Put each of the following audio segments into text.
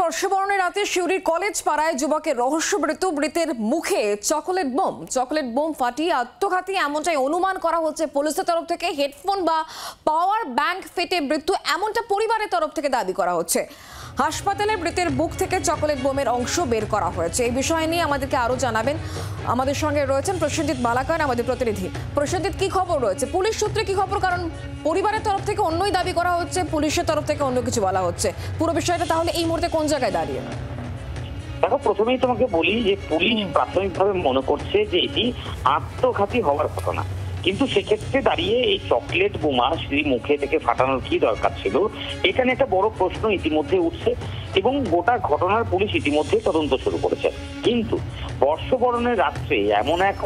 বর্ষবরণের রাতে সিউড়ির কলেজ পাড়ায় যুবকের রহস্য মৃত্যু। মৃতের মুখে চকলেট বোম ফাটিয়ে আত্মঘাতী এমনটাই অনুমান করা হচ্ছে পুলিশের তরফ থেকে। হেডফোন বা পাওয়ার ব্যাংক ফেটে মৃত্যু এমনটা পরিবারের তরফ থেকে দাবি করা হচ্ছে। হাসপাতালে মৃতের বুক থেকে চকলেট বোমের অংশ বের করা হয়েছে। এই বিষয় নিয়ে আমাদেরকে আরো জানাবেন আমাদের সঙ্গে রয়েছেন প্রসেনজিৎ মালাকার, আমাদের প্রতিনিধি। প্রসেনজিৎ, কি খবর রয়েছে? পুলিশ সূত্রে কি খবর? কারণ পরিবারের তরফ থেকে অন্যই দাবি করা হচ্ছে, পুলিশের তরফ থেকে অন্য কিছু বলা হচ্ছে। পুরো বিষয়টা তাহলে এই মুহূর্তে কোন জায়গায় দাঁড়িয়ে? দেখো, প্রথমেই তোমাকে বলি যে পুলিশ প্রাথমিকভাবে মনে করছে যে এটি আত্মঘাতী হওয়ার ঘটনা, কিন্তু সেক্ষেত্রে দাঁড়িয়ে এই চকলেট বোমা সেই মুখে থেকে ফাটানোর কি দরকার ছিল, এখানে একটা বড় প্রশ্ন ইতিমধ্যে উঠছে এবং গোটা ঘটনার পুলিশ ইতিমধ্যে তদন্ত শুরু করেছে। কিন্তু বর্ষবরণের রাত্রে এমন এক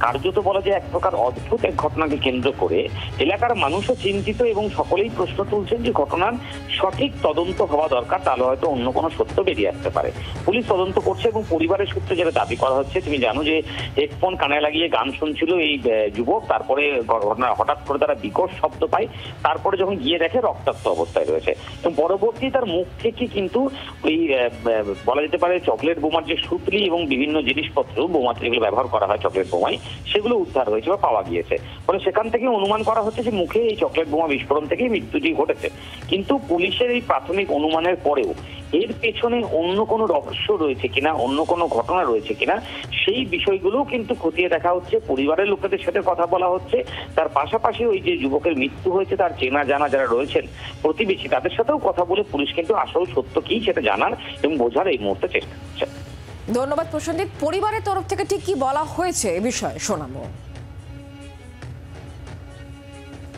কার্যত বলা যায় এক প্রকার অদ্ভুত এক ঘটনাকে কেন্দ্র করে এলাকার মানুষও চিন্তিত এবং সকলেই প্রশ্ন তুলছেন যে ঘটনার সঠিক তদন্ত হওয়া দরকার, তাহলে হয়তো অন্য কোনো সত্য বেরিয়ে আসতে পারে। পুলিশ তদন্ত করছে এবং পরিবারের সূত্রে যেটা দাবি করা হচ্ছে, তুমি জানো যে হেডফোন কানে লাগিয়ে গান শুনছিল এই যুবক, তারপরে হঠাৎ করে তারা বিকট শব্দ পায়, তারপরে যখন গিয়ে দেখে রক্তাক্ত অবস্থায় রয়েছে এবং পরবর্তী তার মুখ থেকে কিন্তু ওই বলা যেতে পারে চকলেট বোমার যে সুতলি এবং বিভিন্ন জিনিসপত্র বোমাতে যেগুলো ব্যবহার করা হয় চকলেট বোমায়, সেগুলো উদ্ধার হয়েছে বা পাওয়া গিয়েছে। ফলে সেখান থেকে অনুমান করা হচ্ছে যে মুখে এই চকলেট বোমা বিস্ফোরণ থেকেই মৃত্যুটি ঘটেছে। কিন্তু পুলিশের এই প্রাথমিক অনুমানের পরেও এর পেছনে অন্য কোনো রহস্য রয়েছে কিনা, অন্য কোনো ঘটনা রয়েছে কিনা, সেই বিষয়গুলো কিন্তু খতিয়ে দেখা হচ্ছে। পরিবারের লোকেদের সাথে কথা বলা হচ্ছে, তার পাশাপাশি ওই যে যুবকের মৃত্যু হয়েছে তার চেনা জানা যারা রয়েছেন প্রতিবেশী, তাদের সাথেও কথা বলে পুলিশ কিন্তু আসল সত্য কি সেটা জানার এবং বোঝার এই মুহূর্তে চেষ্টা করছে। ধন্যবাদ প্রসেনজিৎ। পরিবারের তরফ থেকে ঠিক কি বলা হয়েছে এ বিষয়ে শোনাবো।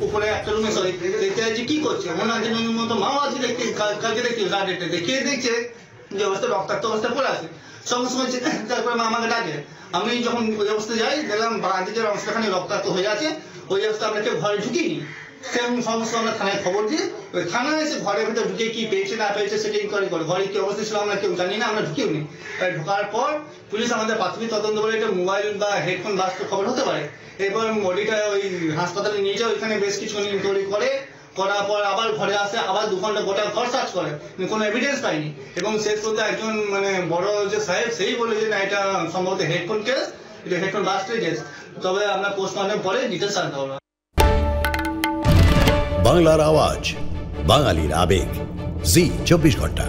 উপরে একটা রুমে দেখতে যাচ্ছি কি করছে, মনে হয় মতো মাও আছে দেখতে, কালকে দেখছি গার্ডেনটা দেখিয়ে দেখছে যে অবস্থা রক্তাক্ত অবস্থা পড়ে আছে। সঙ্গে সঙ্গে তারপরে মা আমাকে ডাকে, আমি যখন ওই অবস্থায় যাই দেখলাম বাঁদিকের অংশটাখানে রক্তাক্ত হয়ে আছে। ওই অবস্থা আমরা কেউ ঘরে ঢুকিনি, সেরকম সমস্ত আমরা থানায় খবর দিই। ওই থানায় এসে ঘরের ভিতরে ঢুকে কি পেয়েছে না পেয়েছে সেটা ইনকোয়ারি করে। ঘরে কি অবস্থা ছিল আমরা কেউ জানি না, আমরা ঢুকিও নি। ঢোকার পর পুলিশ আমাদের প্রাথমিক তদন্ত করে এটা মোবাইল বা হেডফোন বাস্ট খবর হতে পারে। এরপর বডিটা ওই হাসপাতালে নিয়ে যায়, ওইখানে বেশ কিছু ইনকোয়ারি করার পর আবার ঘরে আসে, আবার 2 ঘন্টা গোটা ঘর সার্চ করে, কোনো এভিডেন্স পাইনি। এবং শেষ করতে একজন বড় যে সাহেব সেই বলে যে না এটা সম্ভবত হেডফোন কেস, এটা হেডফোন বাস্টের কেস, তবে আমরা পোস্টমর্টম পরে ডিটেলস জানতে হবে। বাংলার আওয়াজ, বাঙালির আবেগ, জি 24 ঘন্টা।